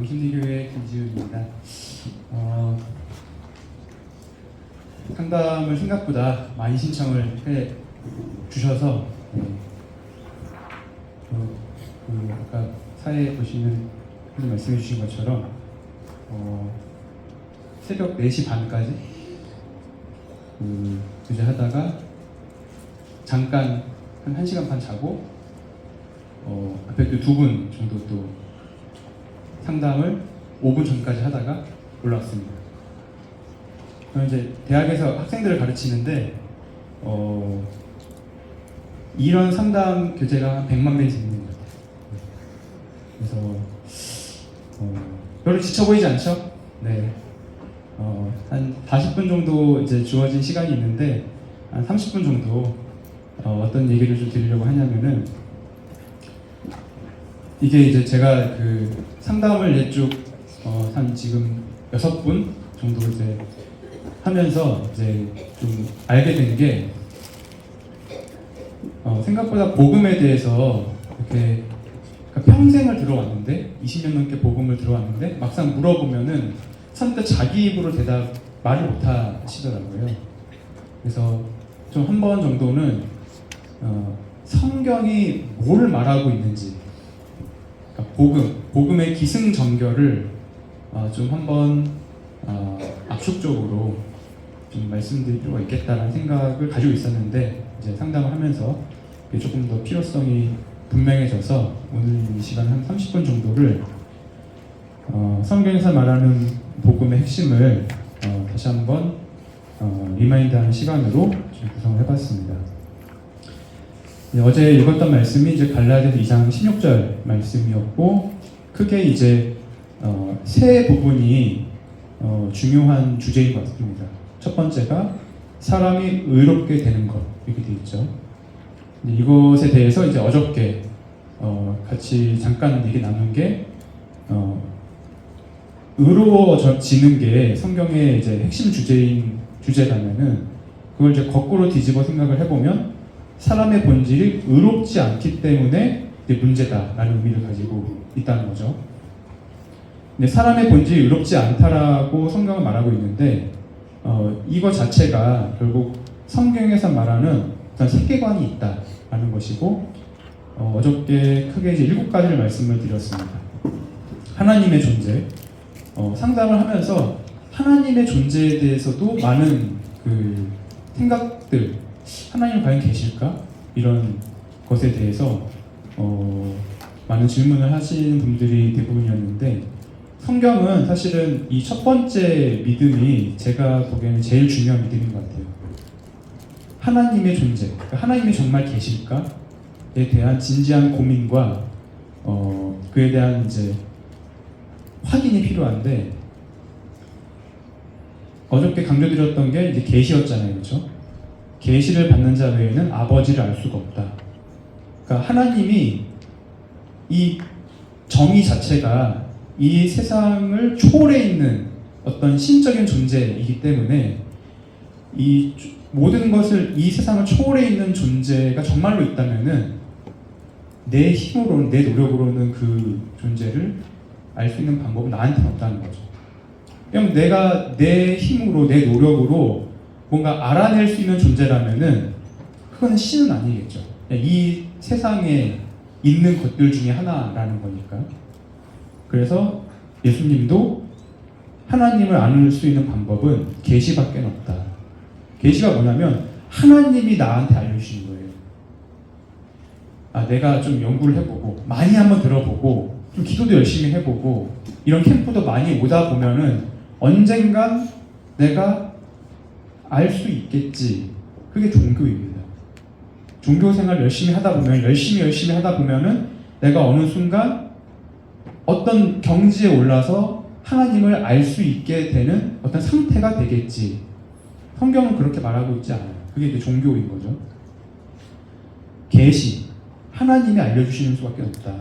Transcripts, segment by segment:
영심리교회 김지훈입니다. 상담을 생각보다 많이 신청을 해 주셔서 아까 사회에 보시는 분이 말씀해 주신 것처럼 새벽 4시 반까지 하다가 잠깐 한 1시간 반 자고 앞에 또 2분 정도 또 상담을 5분 전까지 하다가 올라왔습니다. 저는 이제 대학에서 학생들을 가르치는데 이런 상담 교재가 한 100만 매 이상 있는 것 같아요. 그래서 별로 지쳐 보이지 않죠? 네. 한 40분 정도 이제 주어진 시간이 있는데 한 30분 정도 어떤 얘기를 좀 드리려고 하냐면은, 이게 이제 제가 그 상담을 한 지금 6분 정도 이제 하면서 이제 좀 알게 된 게, 생각보다 복음에 대해서 이렇게 평생을 들어왔는데 20년 넘게 복음을 들어왔는데 막상 물어보면은 선뜻 자기 입으로 말을 못 하시더라고요. 그래서 좀 한 번 정도는 성경이 뭘 말하고 있는지, 그러니까 복음의 기승전결을 좀 한번 압축적으로 좀 말씀드릴 필요가 있겠다라는 생각을 가지고 있었는데, 이제 상담을 하면서 조금 더 필요성이 분명해져서 오늘 이 시간 한 30분 정도를 성경에서 말하는 복음의 핵심을 다시 한번 리마인드하는 시간으로 좀 구성을 해봤습니다. 어제 읽었던 말씀이 이제 갈라디아서 2장 16절 말씀이었고, 크게 이제 세 부분이 중요한 주제인 것 같습니다. 첫 번째가 사람이 의롭게 되는 것, 이렇게 되어 있죠. 이것에 대해서 이제 어저께 같이 잠깐 얘기 나눈 게, 의로워지는 게 성경의 이제 핵심 주제라면은 그걸 이제 거꾸로 뒤집어 생각을 해보면 사람의 본질이 의롭지 않기 때문에 문제다라는 의미를 가지고 있다는 거죠. 근데 사람의 본질이 의롭지 않다라고 성경은 말하고 있는데, 이거 자체가 결국 성경에서 말하는 어떤 세계관이 있다라는 것이고, 어저께 크게 이제 7가지를 말씀을 드렸습니다. 하나님의 존재, 상담을 하면서 하나님의 존재에 대해서도 많은 그 생각들, 하나님 과연 계실까? 이런 것에 대해서 많은 질문을 하시는 분들이 대부분이었는데, 성경은 사실은 이 첫 번째 믿음이 제가 보기에는 제일 중요한 믿음인 것 같아요. 하나님의 존재, 그러니까 하나님이 정말 계실까에 대한 진지한 고민과 그에 대한 이제 확인이 필요한데, 어저께 강조드렸던 게 이제 계시였잖아요, 그렇죠? 계시를 받는 자 외에는 아버지를 알 수가 없다. 그러니까 하나님이 이 정의 자체가 이 세상을 초월해 있는 어떤 신적인 존재이기 때문에, 이 모든 것을, 이 세상을 초월해 있는 존재가 정말로 있다면은 내 힘으로는, 내 노력으로는 그 존재를 알 수 있는 방법은 나한테는 없다는 거죠. 그냥 내가 내 힘으로, 내 노력으로 뭔가 알아낼 수 있는 존재라면은 그건 신은 아니겠죠. 이 세상에 있는 것들 중에 하나라는 거니까. 그래서 예수님도 하나님을 알 수 있는 방법은 계시밖에 없다. 계시가 뭐냐면 하나님이 나한테 알려주시는 거예요. 내가 좀 연구를 해보고 많이 한번 들어보고 좀 기도도 열심히 해보고 이런 캠프도 많이 오다 보면은 언젠간 내가 알 수 있겠지. 그게 종교입니다. 종교 생활 열심히 하다 보면은 내가 어느 순간 어떤 경지에 올라서 하나님을 알 수 있게 되는 어떤 상태가 되겠지. 성경은 그렇게 말하고 있지 않아요. 그게 이제 종교인 거죠. 계시, 하나님이 알려주시는 수밖에 없다.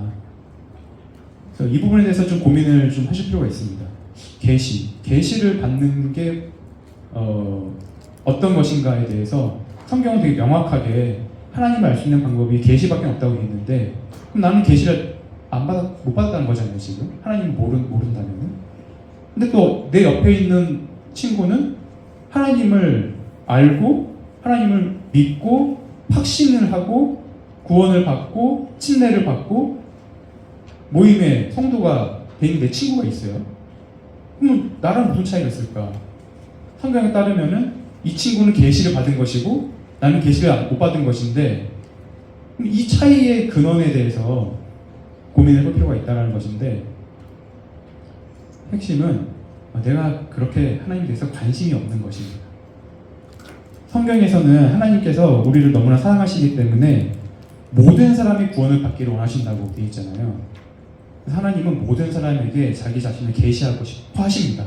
그래서 이 부분에 대해서 좀 고민을 좀 하실 필요가 있습니다. 계시를 받는 게 어떤 것인가에 대해서 성경은 되게 명확하게 하나님을 알 수 있는 방법이 계시밖에 없다고 했는데, 그럼 나는 계시를 못 받았다는 거잖아요, 지금. 하나님 모른다면은. 근데 또 내 옆에 있는 친구는 하나님을 알고, 하나님을 믿고, 확신을 하고, 구원을 받고, 침례를 받고, 모임에 성도가 된 내 친구가 있어요. 그럼 나랑 무슨 차이가 있을까? 성경에 따르면은 이 친구는 계시를 받은 것이고 나는 계시를 못 받은 것인데, 이 차이의 근원에 대해서 고민을 해볼 필요가 있다는 것인데, 핵심은 내가 그렇게 하나님에 대해서 관심이 없는 것입니다. 성경에서는 하나님께서 우리를 너무나 사랑하시기 때문에 모든 사람이 구원을 받기를 원하신다고 되어 있잖아요. 하나님은 모든 사람에게 자기 자신을 계시하고 싶어 하십니다.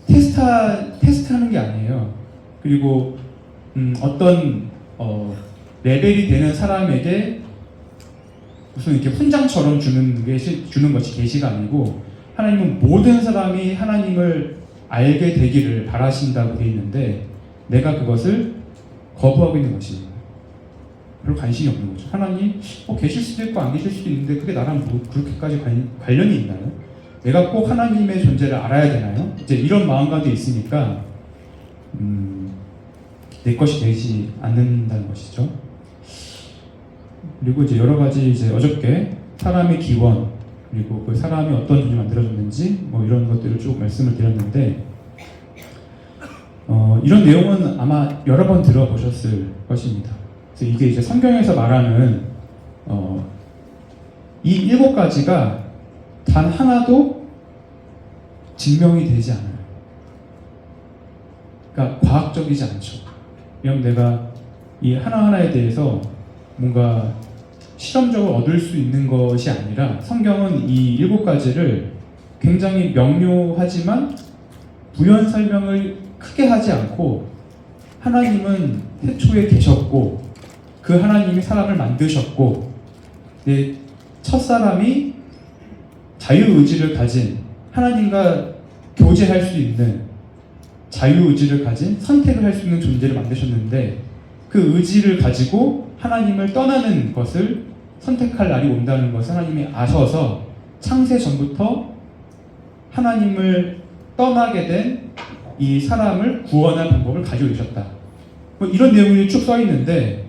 테스트하는 게 아니에요. 그리고 어떤 레벨이 되는 사람에게 무슨 이렇게 훈장처럼 주는 것이 계시가 아니고, 하나님은 모든 사람이 하나님을 알게 되기를 바라신다고 되어 있는데, 내가 그것을 거부하고 있는 것입니다. 별로 관심이 없는 거죠. 하나님 계실 수도 있고 안 계실 수도 있는데 그게 나랑 그렇게까지 관련이 있나요? 내가 꼭 하나님의 존재를 알아야 되나요? 이제 이런 마음가짐이 있으니까 내 것이 되지 않는다는 것이죠. 그리고 이제 여러 가지 이제 어저께 사람의 기원, 그리고 그 사람이 어떤 존재로 만들어졌는지 뭐 이런 것들을 쭉 말씀을 드렸는데, 이런 내용은 아마 여러 번 들어보셨을 것입니다. 그래서 이게 이제 성경에서 말하는 이 7가지가 단 하나도 증명이 되지 않아요. 그러니까 과학적이지 않죠. 왜냐하면 내가 이 하나하나에 대해서 뭔가 실험적으로 얻을 수 있는 것이 아니라, 성경은 이 7가지를 굉장히 명료하지만 부연 설명을 크게 하지 않고, 하나님은 태초에 계셨고 그 하나님이 사람을 만드셨고, 첫사람이 자유의지를 가진, 하나님과 교제할 수 있는 자유의지를 가진, 선택을 할 수 있는 존재를 만드셨는데, 그 의지를 가지고 하나님을 떠나는 것을 선택할 날이 온다는 것을 하나님이 아셔서 창세 전부터 하나님을 떠나게 된 이 사람을 구원할 방법을 가지고 계셨다. 뭐 이런 내용이 쭉 써 있는데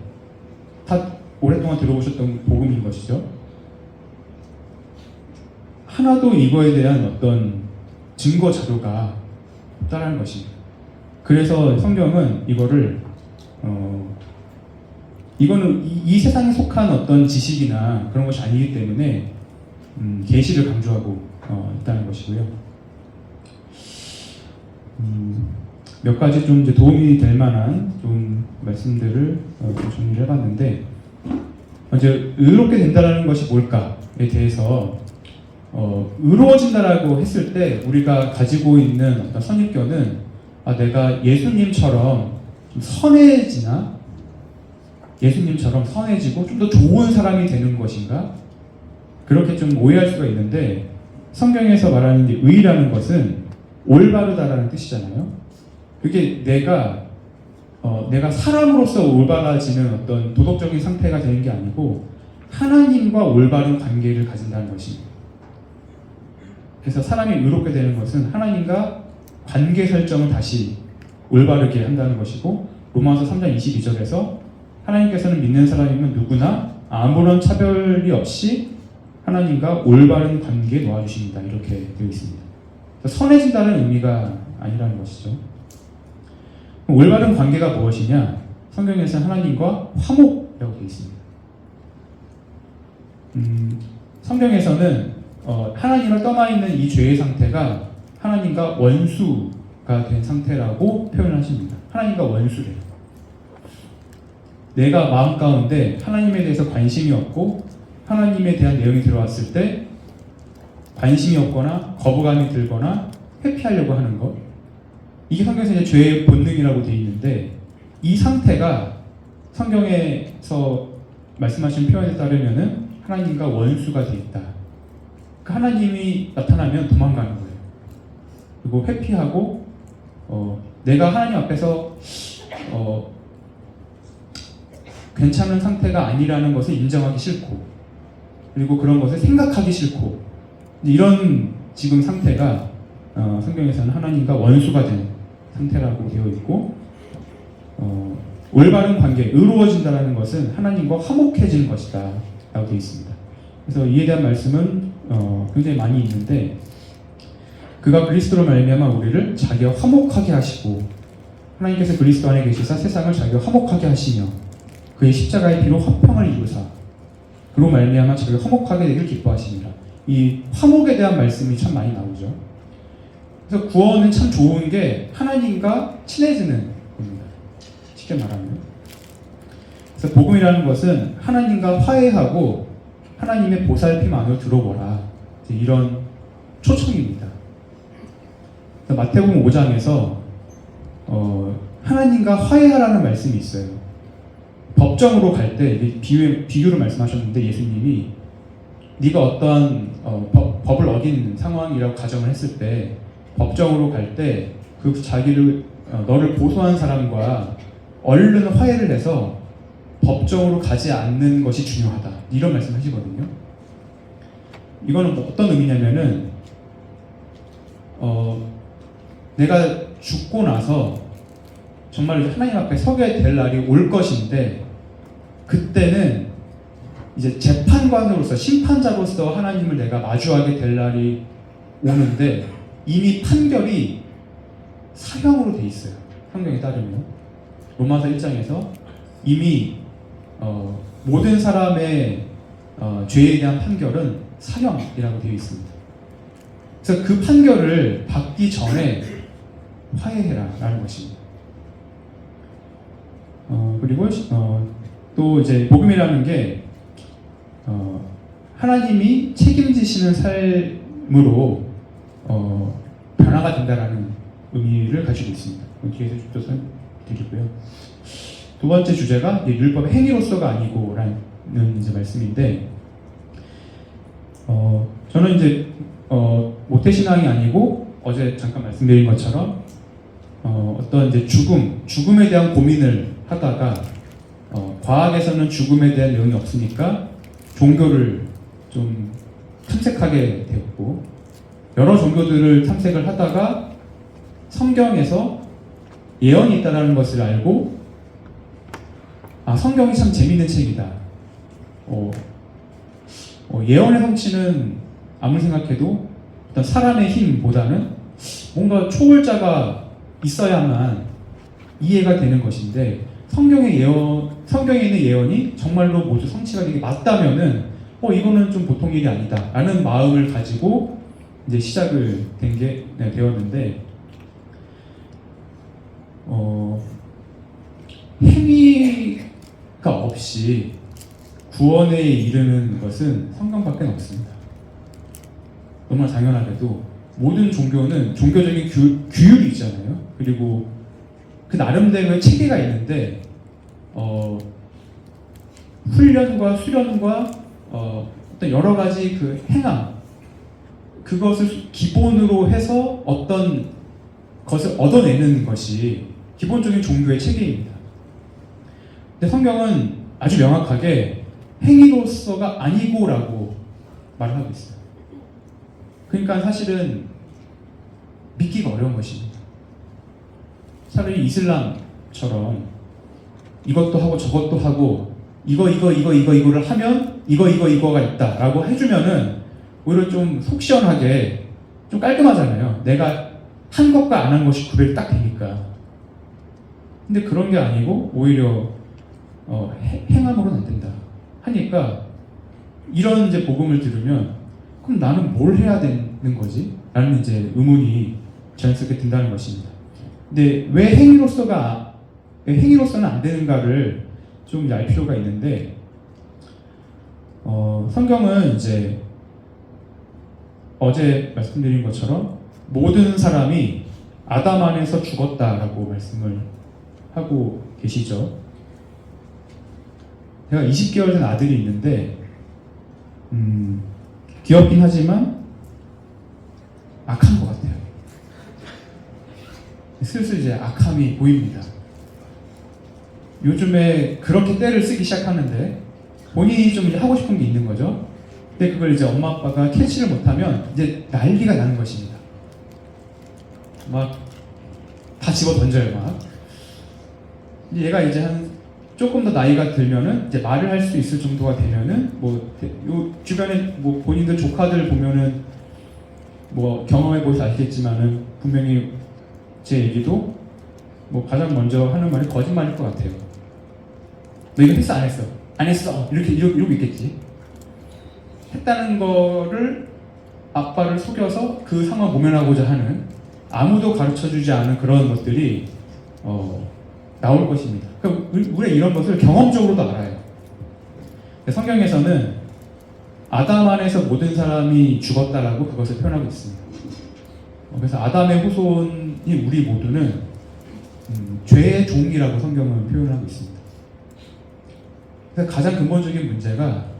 다 오랫동안 들어보셨던 복음인 것이죠. 하나도 이거에 대한 어떤 증거 자료가 없다는 것입니다. 그래서 성경은 이거를 이거는 이 세상에 속한 어떤 지식이나 그런 것이 아니기 때문에 계시를 강조하고 있다는 것이고요. 몇 가지 좀 이제 도움이 될 만한 좀 말씀들을 좀 정리를 해봤는데, 이제 의롭게 된다는 것이 뭘까에 대해서 의로워진다라고 했을 때 우리가 가지고 있는 어떤 선입견은, 내가 예수님처럼 좀 선해지나, 예수님처럼 선해지고 좀 더 좋은 사람이 되는 것인가, 그렇게 좀 오해할 수가 있는데, 성경에서 말하는 게 의라는 것은 올바르다라는 뜻이잖아요. 그게 내가 사람으로서 올바라지는 어떤 도덕적인 상태가 되는 게 아니고 하나님과 올바른 관계를 가진다는 것입니다. 그래서 사람이 의롭게 되는 것은 하나님과 관계 설정을 다시 올바르게 한다는 것이고, 로마서 3장 22절에서 하나님께서는 믿는 사람이면 누구나 아무런 차별이 없이 하나님과 올바른 관계에 놓아주십니다. 이렇게 되어 있습니다. 선해진다는 의미가 아니라는 것이죠. 올바른 관계가 무엇이냐? 성경에서는 하나님과 화목이라고 되어 있습니다. 성경에서는 하나님을 떠나 있는 이 죄의 상태가 하나님과 원수가 된 상태라고 표현하십니다. 하나님과 원수래요. 내가 마음 가운데 하나님에 대해서 관심이 없고 하나님에 대한 내용이 들어왔을 때 관심이 없거나 거부감이 들거나 회피하려고 하는 것, 이게 성경에서 이제 죄의 본능이라고 되어 있는데, 이 상태가 성경에서 말씀하신 표현에 따르면은 하나님과 원수가 되어 있다. 그 하나님이 나타나면 도망가는 거예요. 그리고 회피하고 내가 하나님 앞에서 괜찮은 상태가 아니라는 것을 인정하기 싫고, 그리고 그런 것을 생각하기 싫고 이런 지금 상태가 성경에서는 하나님과 원수가 된 상태라고 되어 있고 올바른 관계, 의로워진다는 것은 하나님과 화목해지는 것이다 라고 되어 있습니다. 그래서 이에 대한 말씀은 굉장히 많이 있는데 그가 그리스도로 말미암아 우리를 자기와 화목하게 하시고 하나님께서 그리스도 안에 계시사 세상을 자기와 화목하게 하시며 그의 십자가의 피로 화평을 이루사 그로 말미암아 자기가 화목하게 되길 기뻐하시니라. 이 화목에 대한 말씀이 참 많이 나오죠. 그래서 구원은 참 좋은 게 하나님과 친해지는 겁니다. 쉽게 말하면. 그래서 복음이라는 것은 하나님과 화해하고 하나님의 보살핌 안으로 들어오라. 이런 초청입니다. 마태복음 5장에서 하나님과 화해하라는 말씀이 있어요. 법정으로 갈 때 비유를 말씀하셨는데 예수님이 네가 어떠한 법을 어긴 상황이라고 가정을 했을 때 법정으로 갈 때 그 자기를 너를 고소한 사람과 얼른 화해를 해서 법정으로 가지 않는 것이 중요하다 이런 말씀하시거든요. 이거는 어떤 의미냐면은 내가 죽고 나서 정말 하나님 앞에 서게 될 날이 올 것인데 그때는 이제 재판관으로서 심판자로서 하나님을 내가 마주하게 될 날이 오는데 이미 판결이 사형으로 돼 있어요. 성경에 따르면 로마서 1장에서 이미 모든 사람의 죄에 대한 판결은 사형이라고 되어 있습니다. 그래서 그 판결을 받기 전에 화해해라 라는 것입니다. 그리고 또 이제 복음이라는 게 하나님이 책임지시는 삶으로 변화가 된다라는 의미를 가지고 있습니다. 뒤에서 좀 설명드리고요. 두 번째 주제가 율법의 행위로서가 아니고라는 이제 말씀인데, 저는 이제 모태신앙이 아니고 어제 잠깐 말씀드린 것처럼 어떤 이제 죽음에 대한 고민을 하다가 과학에서는 죽음에 대한 내용이 없으니까 종교를 좀 탐색하게 되었고 여러 종교들을 탐색을 하다가 성경에서 예언이 있다는 것을 알고 성경이 참 재밌는 책이다. 예언의 성취는 아무리 생각해도 어떤 사람의 힘보다는 뭔가 초월자가 있어야만 이해가 되는 것인데 성경에 있는 예언이 정말로 모두 성취가 되게 맞다면은 이거는 좀 보통 일이 아니다 라는 마음을 가지고 이제 시작을 된 게 되었는데 행위가 없이 구원에 이르는 것은 성경밖에 없습니다. 너무나 당연하게도 모든 종교는 종교적인 규율이 있잖아요. 그리고 그 나름대로의 체계가 있는데 훈련과 수련과 어떤 여러 가지 그 행함 그것을 기본으로 해서 어떤 것을 얻어내는 것이 기본적인 종교의 체계입니다. 근데 성경은 아주 명확하게 행위로서가 아니고라고 말을 하고 있어요. 그러니까 사실은 믿기가 어려운 것입니다. 차라리 이슬람처럼 이것도 하고 저것도 하고 이거를 하면 이거가 있다라고 해주면은 오히려 좀 속 시원하게 좀 깔끔하잖아요. 내가 한 것과 안 한 것이 구별이 딱 되니까. 근데 그런 게 아니고 오히려 행함으로는 안 된다 하니까 이런 이제 복음을 들으면 그럼 나는 뭘 해야 되는 거지? 라는 이제 의문이 자연스럽게 든다는 것입니다. 근데 왜 행위로서는 안 되는가를 좀 알 필요가 있는데 성경은 이제 어제 말씀드린 것처럼 모든 사람이 아담 안에서 죽었다라고 말씀을 하고 계시죠. 제가 20개월 된 아들이 있는데 귀엽긴 하지만 악한 것 같아요. 슬슬 이제 악함이 보입니다. 요즘에 그렇게 때를 쓰기 시작하는데 본인이 좀 이제 하고 싶은 게 있는 거죠. 근데 그걸 이제 엄마 아빠가 캐치를 못하면 이제 난리가 나는 것입니다. 막 다 집어 던져요 막. 얘가 이제 한 조금 더 나이가 들면은 이제 말을 할 수 있을 정도가 되면은 뭐 요 주변에 뭐 본인들 조카들 보면은 뭐 경험해 보셔서 아시겠지만은 분명히 제 얘기도 뭐 가장 먼저 하는 말이 거짓말일 것 같아요. 너 이거 했어 안 했어? 안 했어. 이러고 있겠지. 했다는 거를 아빠를 속여서 그 상황을 모면하고자 하는, 아무도 가르쳐주지 않은 그런 것들이 나올 것입니다. 그러니까 우리가 이런 것을 경험적으로도 알아요. 성경에서는 아담 안에서 모든 사람이 죽었다라고 그것을 표현하고 있습니다. 그래서 아담의 후손이 우리 모두는 죄의 종이라고 성경은 표현하고 있습니다. 그래서 가장 근본적인 문제가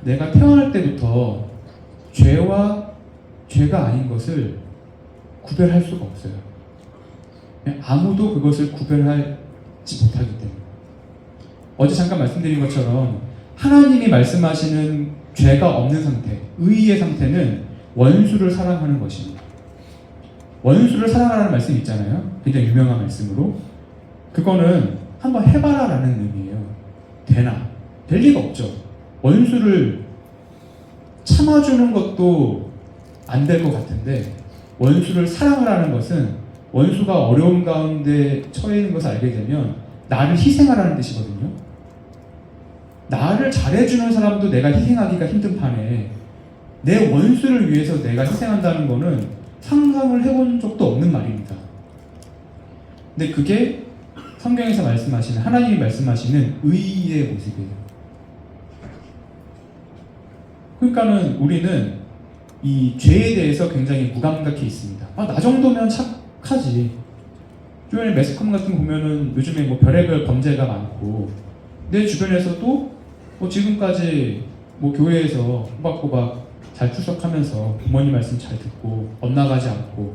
내가 태어날 때부터 죄와 죄가 아닌 것을 구별할 수가 없어요. 아무도 그것을 구별하지 못하기 때문에. 어제 잠깐 말씀드린 것처럼 하나님이 말씀하시는 죄가 없는 상태, 의의 상태는 원수를 사랑하는 것입니다. 원수를 사랑하라는 말씀이 있잖아요. 굉장히 유명한 말씀으로. 그거는 한번 해봐라 라는 의미예요. 되나? 될 리가 없죠. 원수를 참아주는 것도 안 될 것 같은데, 원수를 사랑하라는 것은 원수가 어려운 가운데 처해 있는 것을 알게 되면 나를 희생하라는 뜻이거든요. 나를 잘해주는 사람도 내가 희생하기가 힘든 판에 내 원수를 위해서 내가 희생한다는 거는 상상을 해본 적도 없는 말입니다. 근데 그게 성경에서 말씀하시는, 하나님이 말씀하시는 의의 모습이에요. 그러니까는 우리는 이 죄에 대해서 굉장히 무감각해 있습니다. 나 정도면 착하지. 주변에 매스컴 같은 거 보면은 요즘에 뭐 별의별 범죄가 많고, 내 주변에서도 뭐 지금까지 뭐 교회에서 꼬박꼬박 잘 출석하면서 부모님 말씀 잘 듣고 엇나가지 않고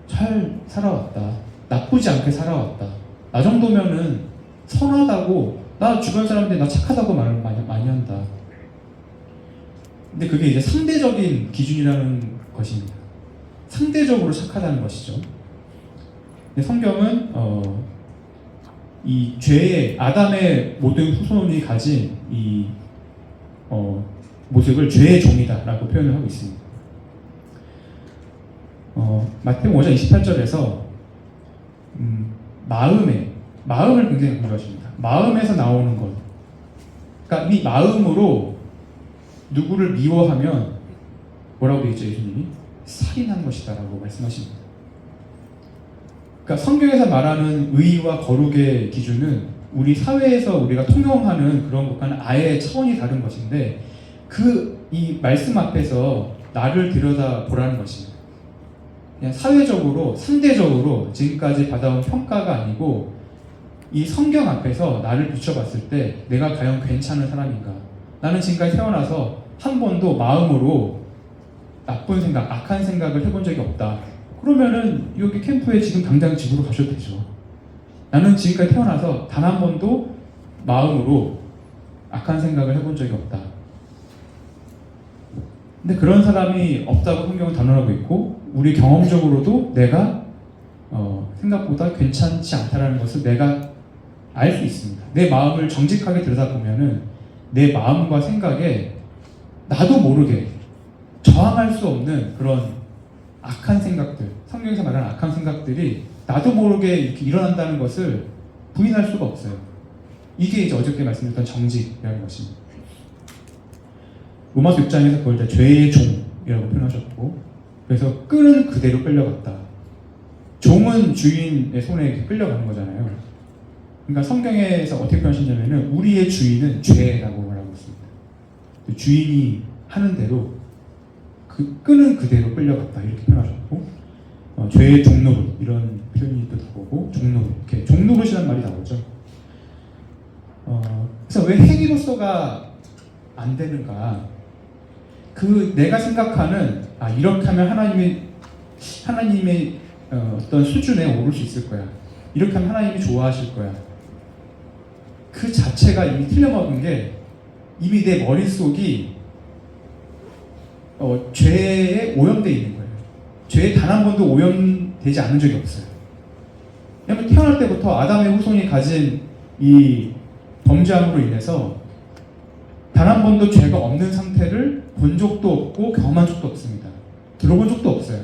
잘 살아왔다. 나쁘지 않게 살아왔다. 나 정도면은 선하다고, 나 주변 사람들이 나 착하다고 말을 많이 한다. 근데 그게 이제 상대적인 기준이라는 것입니다. 상대적으로 착하다는 것이죠. 근데 성경은 이 죄의, 아담의 모든 후손이 가진 이 모습을 죄의 종이다라고 표현을 하고 있습니다. 마태복음 5장 28절에서 마음을 굉장히 강조하십니다. 마음에서 나오는 것. 그러니까 이 마음으로 누구를 미워하면 뭐라고 되어 있죠, 예수님이? 살인한 것이다라고 말씀하십니다. 그러니까 성경에서 말하는 의와 거룩의 기준은 우리 사회에서 우리가 통용하는 그런 것과는 아예 차원이 다른 것인데, 이 말씀 앞에서 나를 들여다 보라는 것입니다. 그냥 사회적으로, 상대적으로 지금까지 받아온 평가가 아니고, 이 성경 앞에서 나를 비춰봤을 때 내가 과연 괜찮은 사람인가? 나는 지금까지 태어나서 한 번도 마음으로 나쁜 생각, 악한 생각을 해본 적이 없다. 그러면은 여기 캠프에 지금 당장 집으로 가셔도 되죠. 나는 지금까지 태어나서 단 한 번도 마음으로 악한 생각을 해본 적이 없다. 근데 그런 사람이 없다고 성경은 단언하고 있고, 우리 경험적으로도 내가 생각보다 괜찮지 않다라는 것을 내가 알 수 있습니다. 내 마음을 정직하게 들여다보면은 내 마음과 생각에 나도 모르게 저항할 수 없는 그런 악한 생각들, 성경에서 말하는 악한 생각들이 나도 모르게 이렇게 일어난다는 것을 부인할 수가 없어요. 이게 이제 어저께 말씀드렸던 정직이라는 것입니다. 로마서 6장에서 그걸 다 죄의 종이라고 표현하셨고, 그래서 끈은 그대로 끌려갔다. 종은 주인의 손에 이렇게 끌려가는 거잖아요. 그러니까 성경에서 어떻게 표현하시냐면은 우리의 주인은 죄라고 말하고 있습니다. 주인이 하는 대로 그 끈은 그대로 끌려갔다 이렇게 표현하셨고, 죄의 종노릇 이런 표현이 또 나오고, 종노릇, 이렇게 종노릇이라는 말이 나오죠. 그래서 왜 행위로서가 안 되는가? 내가 생각하는 이렇게 하면 하나님의 어떤 수준에 오를 수 있을 거야. 이렇게 하면 하나님이 좋아하실 거야. 그 자체가 이미 틀려먹은 게, 이미 내 머릿속이 죄에 오염되어 있는 거예요. 죄에 단 한 번도 오염되지 않은 적이 없어요. 왜냐하면 태어날 때부터 아담의 후손이 가진 이 범죄함으로 인해서 단 한 번도 죄가 없는 상태를 본 적도 없고 경험한 적도 없습니다. 들어본 적도 없어요.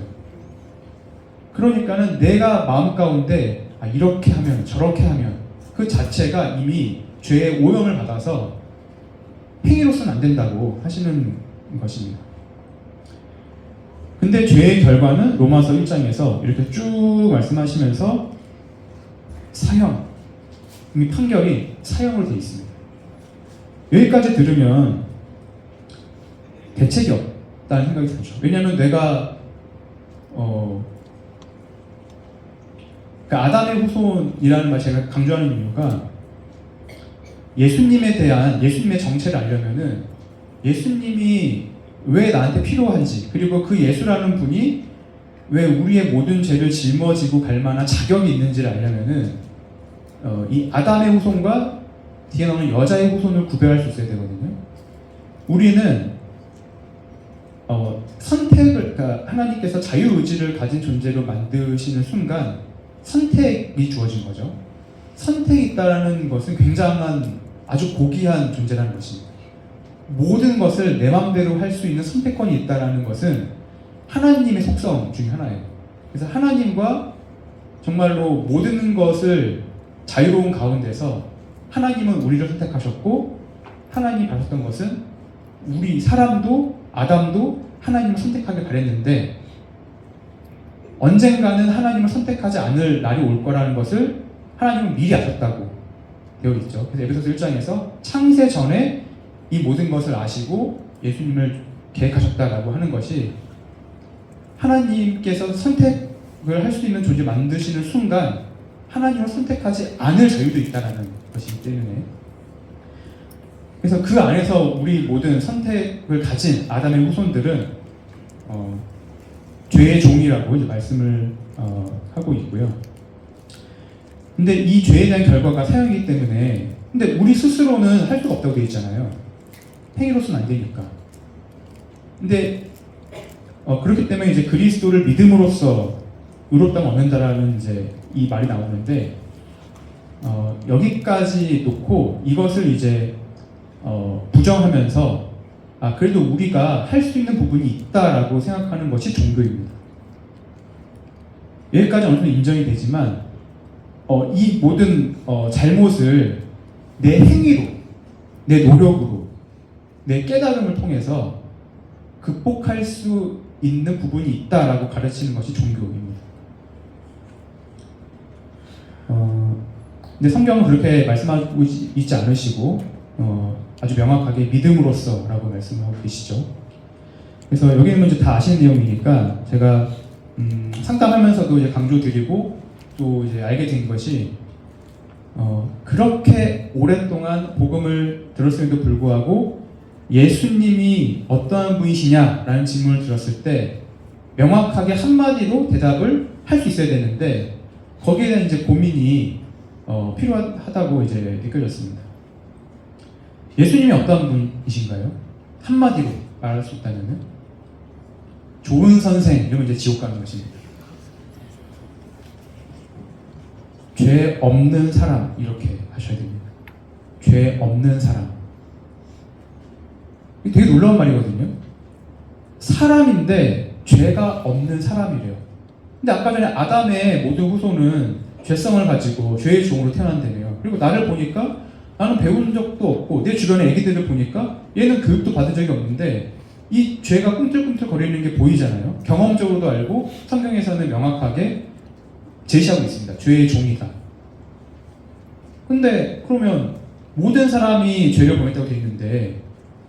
그러니까는 내가 마음 가운데 이렇게 하면 저렇게 하면 그 자체가 이미 죄의 오염을 받아서 행위로서는 안 된다고 하시는 것입니다. 근데 죄의 결과는 로마서 1장에서 이렇게 쭉 말씀하시면서 사형, 이미 판결이 사형으로 되어 있습니다. 여기까지 들으면 대책이 없다는 생각이 들죠. 왜냐하면 내가 그러니까 아담의 후손이라는 말 제가 강조하는 이유가 예수님에 대한 예수님의 정체를 알려면은 예수님이 왜 나한테 필요한지, 그리고 그 예수라는 분이 왜 우리의 모든 죄를 짊어지고 갈 만한 자격이 있는지를 알려면은 이 아담의 후손과 뒤에 나오는 여자의 후손을 구별할 수 있어야 되거든요. 우리는 선택을, 그러니까 하나님께서 자유의지를 가진 존재로 만드시는 순간 선택이 주어진 거죠. 선택이 있다는 것은 굉장한 아주 고귀한 존재라는 것입니다. 모든 것을 내 마음대로 할 수 있는 선택권이 있다는 것은 하나님의 속성 중에 하나예요. 그래서 하나님과 정말로 모든 것을 자유로운 가운데서 하나님은 우리를 선택하셨고, 하나님이 하셨던 것은 우리 사람도 아담도 하나님을 선택하길 바랬는데 언젠가는 하나님을 선택하지 않을 날이 올 거라는 것을 하나님은 미리 아셨다고 되어 있죠. 그래서 에베소서 1장에서 창세 전에 이 모든 것을 아시고 예수님을 계획하셨다라고 하는 것이 하나님께서 선택을 할 수 있는 존재 만드시는 순간 하나님을 선택하지 않을 자유도 있다는 것이기 때문에, 그래서 그 안에서 우리 모든 선택을 가진 아담의 후손들은 죄의 종이라고 이제 말씀을 하고 있고요. 근데 이 죄에 대한 결과가 사형이기 때문에, 근데 우리 스스로는 할 수가 없다고 되어 있잖아요. 행위로서는 안 되니까. 근데 그렇기 때문에 이제 그리스도를 믿음으로써 의롭다면 얻는다라는 이제 이 말이 나오는데, 여기까지 놓고 이것을 이제 부정하면서 그래도 우리가 할 수 있는 부분이 있다라고 생각하는 것이 종교입니다. 여기까지 어느 정도 인정이 되지만 이 모든 잘못을 내 행위로, 내 노력으로, 내 깨달음을 통해서 극복할 수 있는 부분이 있다라고 가르치는 것이 종교입니다. 근데 성경은 그렇게 말씀하고 있지 않으시고 아주 명확하게 믿음으로써라고 말씀하고 계시죠. 그래서 여기는 이제 다 아시는 내용이니까 제가 상담하면서도 이제 강조드리고 또 이제 알게 된 것이 그렇게 오랫동안 복음을 들었음에도 불구하고 예수님이 어떠한 분이시냐라는 질문을 들었을 때 명확하게 한마디로 대답을 할 수 있어야 되는데 거기에 대한 이제 고민이 필요하다고 이제 느껴졌습니다. 예수님이 어떠한 분이신가요? 한마디로 말할 수 있다면은 좋은 선생, 이러면 이제 지옥 가는 것입니다. 죄 없는 사람, 이렇게 하셔야 됩니다. 죄 없는 사람. 이게 되게 놀라운 말이거든요. 사람인데 죄가 없는 사람이래요. 근데 아까 전에 아담의 모든 후손은 죄성을 가지고 죄의 종으로 태어난다며요. 그리고 나를 보니까 나는 배운 적도 없고 내 주변의 애기들을 보니까 얘는 교육도 받은 적이 없는데 이 죄가 꿈틀꿈틀 거리는 게 보이잖아요. 경험적으로도 알고 성경에서는 명확하게 제시하고 있습니다. 죄의 종이다. 근데 그러면 모든 사람이 죄를 범했다고 되어 있는데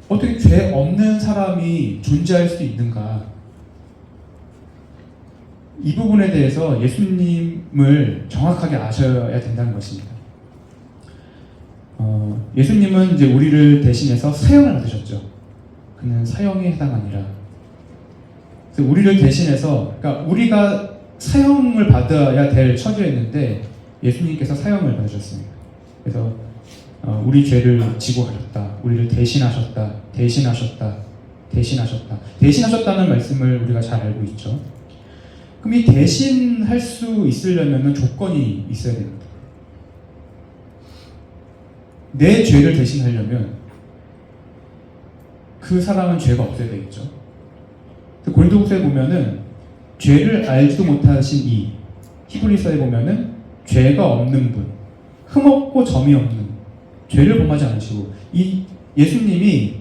어떻게 죄 없는 사람이 존재할 수 있는가? 이 부분에 대해서 예수님을 정확하게 아셔야 된다는 것입니다. 예수님은 이제 우리를 대신해서 사형을 받으셨죠. 그는 사형에 해당하니라. 그래서 우리를 대신해서, 그러니까 우리가 사형을 받아야 될 처지였는데 예수님께서 사형을 받으셨습니다. 그래서 우리 죄를 지고 가셨다, 우리를 대신하셨다. 대신하셨다. 대신하셨다는 말씀을 우리가 잘 알고 있죠. 그럼 이 대신할 수 있으려면 조건이 있어야 됩니다. 내 죄를 대신하려면 그 사람은 죄가 없어야 되겠죠. 고린도후서에 보면은 죄를 알지도 못하신 이, 히브리서에 보면은 죄가 없는 분, 흠없고 점이 없는, 죄를 범하지 않으시고, 이 예수님이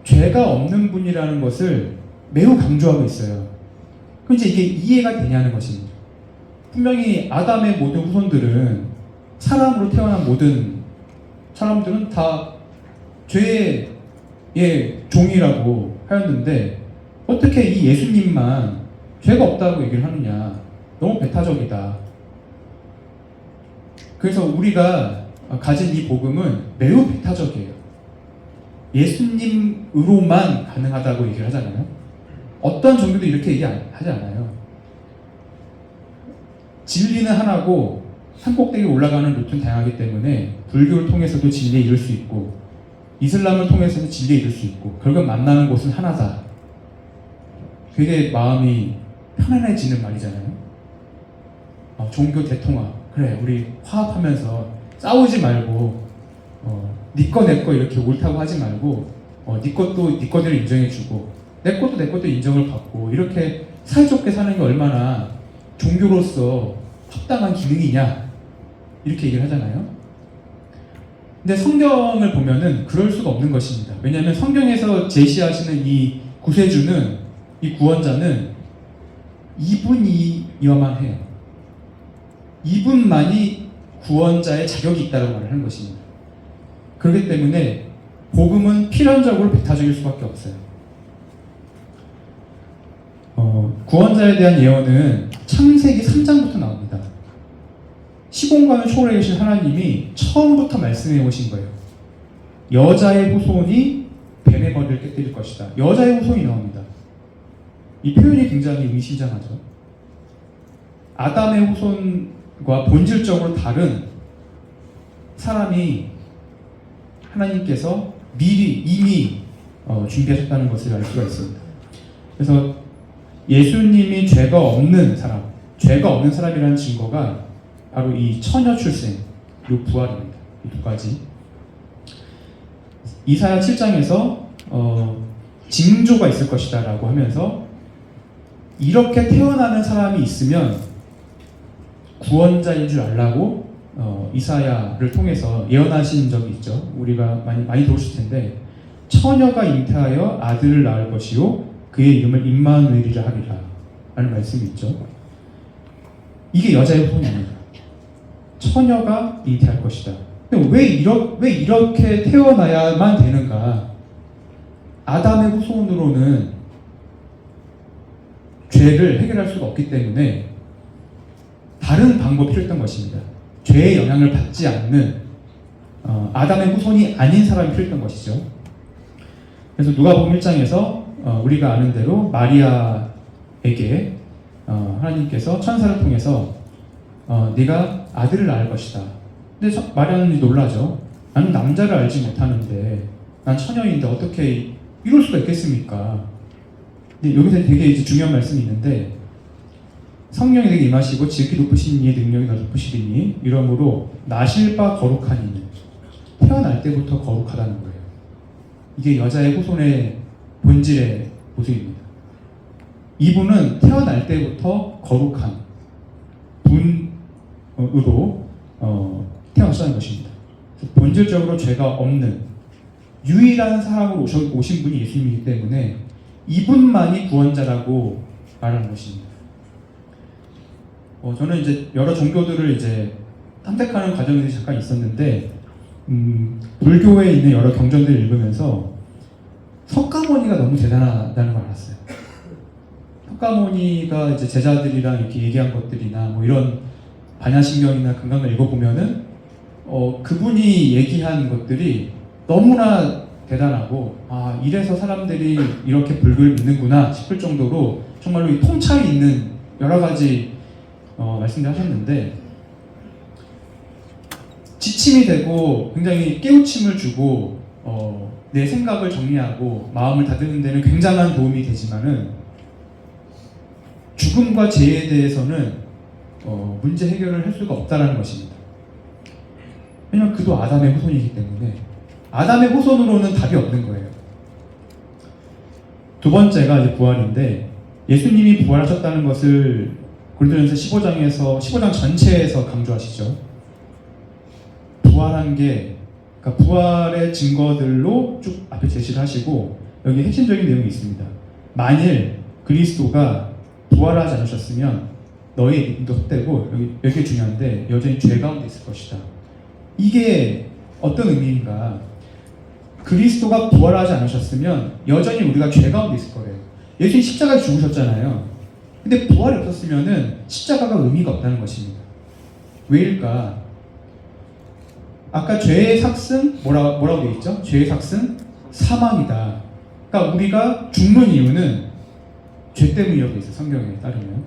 죄가 없는 분이라는 것을 매우 강조하고 있어요. 그럼 이제 이게 이해가 되냐는 것입니다. 분명히 아담의 모든 후손들은, 사람으로 태어난 모든 사람들은 다 죄의 종이라고 하였는데 어떻게 이 예수님만 죄가 없다고 얘기를 하느냐. 너무 배타적이다. 그래서 우리가 가진 이 복음은 매우 배타적이에요. 예수님으로만 가능하다고 얘기를 하잖아요. 어떤 종교도 이렇게 얘기하지 않아요. 진리는 하나고 산 꼭대기에 올라가는 루트는 다양하기 때문에 불교를 통해서도 진리에 이를 수 있고 이슬람을 통해서도 진리에 이를 수 있고 결국 만나는 곳은 하나다. 되게 마음이 편안해지는 말이잖아요. 종교 대통합. 그래, 우리 화합하면서 싸우지 말고 네 거 내 거 이렇게 옳다고 하지 말고 네 것도 네 거대로 인정해주고 내 것도 내 것도 인정을 받고 이렇게 사이좋게 사는 게 얼마나 종교로서 합당한 기능이냐 이렇게 얘기를 하잖아요. 근데 성경을 보면은 그럴 수가 없는 것입니다. 왜냐하면 성경에서 제시하시는 이 구세주는, 이 구원자는 이분이어야만 해요. 이분만이 구원자의 자격이 있다고 말을 하는 것입니다. 그렇기 때문에 복음은 필연적으로 배타적일 수밖에 없어요. 구원자에 대한 예언은 창세기 3장부터 나옵니다. 시공간을 초월해 계신 하나님이 처음부터 말씀해 오신 거예요. 여자의 후손이 뱀의 머리를 깨뜨릴 것이다. 여자의 후손이 나옵니다. 이 표현이 굉장히 의미심장하죠. 아담의 후손과 본질적으로 다른 사람이 하나님께서 미리 이미 준비하셨다는 것을 알 수가 있습니다. 그래서 예수님이 죄가 없는 사람이라는 증거가 바로 이 처녀 출생, 이 부활입니다. 이 두 가지. 이사야 7장에서 징조가 있을 것이다 라고 하면서 이렇게 태어나는 사람이 있으면 구원자인 줄 알라고 이사야를 통해서 예언하신 적이 있죠. 우리가 많이 들으실 텐데 처녀가 잉태하여 아들을 낳을 것이요 그의 이름을 임마누엘이라 하리라 라는 말씀이 있죠. 이게 여자의 후손입니다. 처녀가 잉태할 것이다. 근데 왜 이렇게 태어나야만 되는가? 아담의 후손으로는 죄를 해결할 수가 없기 때문에 다른 방법이 필요했던 것입니다. 죄의 영향을 받지 않는 아담의 후손이 아닌 사람이 필요했던 것이죠. 그래서 누가복음 1장에서 우리가 아는 대로 마리아에게 하나님께서 천사를 통해서 네가 아들을 낳을 것이다. 근데 마리아는 놀라죠. 나는 남자를 알지 못하는데 난 처녀인데 어떻게 이럴 수가 있겠습니까? 근데 여기서 되게 이제 중요한 말씀이 있는데 성령이 되게 임하시고 지극히 높으신 이의 능력이 더 높으시리니 이러므로 나실 바 거룩한 이는 태어날 때부터 거룩하다는 거예요. 이게 여자의 후손의 본질의 모습입니다. 이분은 태어날 때부터 거룩한 분으로 태어나셨다는 것입니다. 본질적으로 죄가 없는 유일한 사람으로 오신 분이 예수님이기 때문에 이분만이 구원자라고 말하는 것입니다. 저는 이제 여러 종교들을 이제 탐색하는 과정이 잠깐 있었는데 불교에 있는 여러 경전들을 읽으면서 석가모니가 너무 대단하다는 걸 알았어요. 석가모니가 이제 제자들이랑 이렇게 얘기한 것들이나 뭐 이런 반야신경이나 금강을 읽어보면은 그분이 얘기한 것들이 너무나 대단하고 이래서 사람들이 이렇게 불교를 믿는구나 싶을 정도로 정말로 이 통찰이 있는 여러 가지 말씀들 하셨는데 지침이 되고 굉장히 깨우침을 주고 내 생각을 정리하고 마음을 다듬는 데는 굉장한 도움이 되지만은 죽음과 죄에 대해서는 문제 해결을 할 수가 없다는 것입니다. 왜냐하면 그도 아담의 후손이기 때문에 아담의 후손으로는 답이 없는 거예요. 두 번째가 이제 부활인데, 예수님이 부활하셨다는 것을 고린도전서 15장 전체에서 강조하시죠. 부활한 게, 그러니까 부활의 증거들로 쭉 앞에 제시를 하시고, 여기 핵심적인 내용이 있습니다. 만일 그리스도가 부활하지 않으셨으면 너희의 믿음도 헛되고, 여기 중요한데, 여전히 죄 가운데 있을 것이다. 이게 어떤 의미인가? 그리스도가 부활하지 않으셨으면 여전히 우리가 죄 가운데 있을 거예요. 예수님 십자가에 죽으셨잖아요. 근데 부활이 없었으면은 십자가가 의미가 없다는 것입니다. 왜일까? 아까 죄의 삭은 뭐라고 되어 있죠? 죄의 삭은 사망이다. 그러니까 우리가 죽는 이유는 죄 때문이라고 되어 있어요. 성경에 따르면.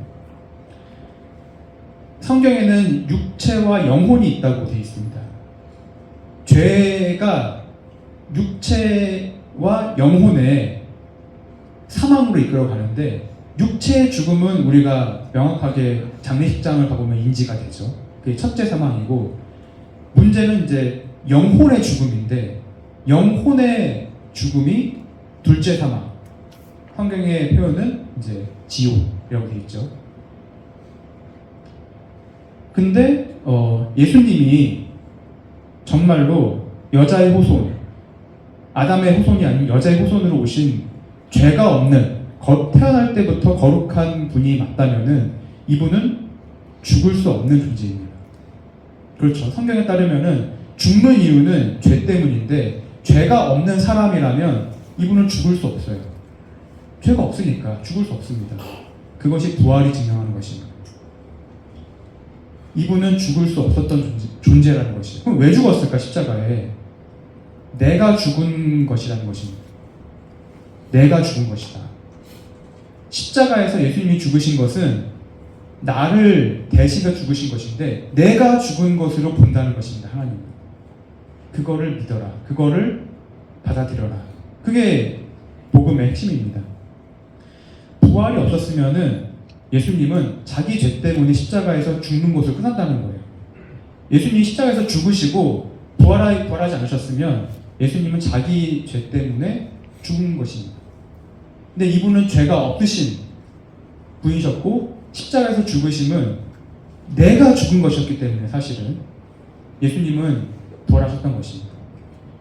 성경에는 육체와 영혼이 있다고 되어 있습니다. 죄가 육체와 영혼의 사망으로 이끌어가는데, 육체의 죽음은 우리가 명확하게 장례식장을 가보면 인지가 되죠. 그게 첫째 사망이고, 문제는 이제 영혼의 죽음인데, 영혼의 죽음이 둘째 사망. 성경의 표현은 이제 지옥이라고 되어 있죠. 근데 예수님이 정말로 여자의 후손, 아담의 후손이 아닌 여자의 후손으로 오신 죄가 없는, 태어날 때부터 거룩한 분이 맞다면은 이분은 죽을 수 없는 존재입니다. 그렇죠. 성경에 따르면은 죽는 이유는 죄 때문인데, 죄가 없는 사람이라면 이분은 죽을 수 없어요. 죄가 없으니까 죽을 수 없습니다. 그것이 부활이 증명하는 것입니다. 이분은 죽을 수 없었던 존재라는 것이죠. 그럼 왜 죽었을까? 십자가에 내가 죽은 것이라는 것입니다. 내가 죽은 것이다. 십자가에서 예수님이 죽으신 것은 나를 대신해 죽으신 것인데, 내가 죽은 것으로 본다는 것입니다. 하나님은 그거를 믿어라, 그거를 받아들여라. 그게 복음의 핵심입니다. 부활이 없었으면은 예수님은 자기 죄 때문에 십자가에서 죽는 것을 끝났다는 거예요. 예수님이 십자가에서 죽으시고 부활하지 않으셨으면 예수님은 자기 죄 때문에 죽은 것입니다. 근데 이분은 죄가 없으신 분이셨고, 십자가에서 죽으심은 내가 죽은 것이었기 때문에 사실은 예수님은 부활하셨던 것입니다.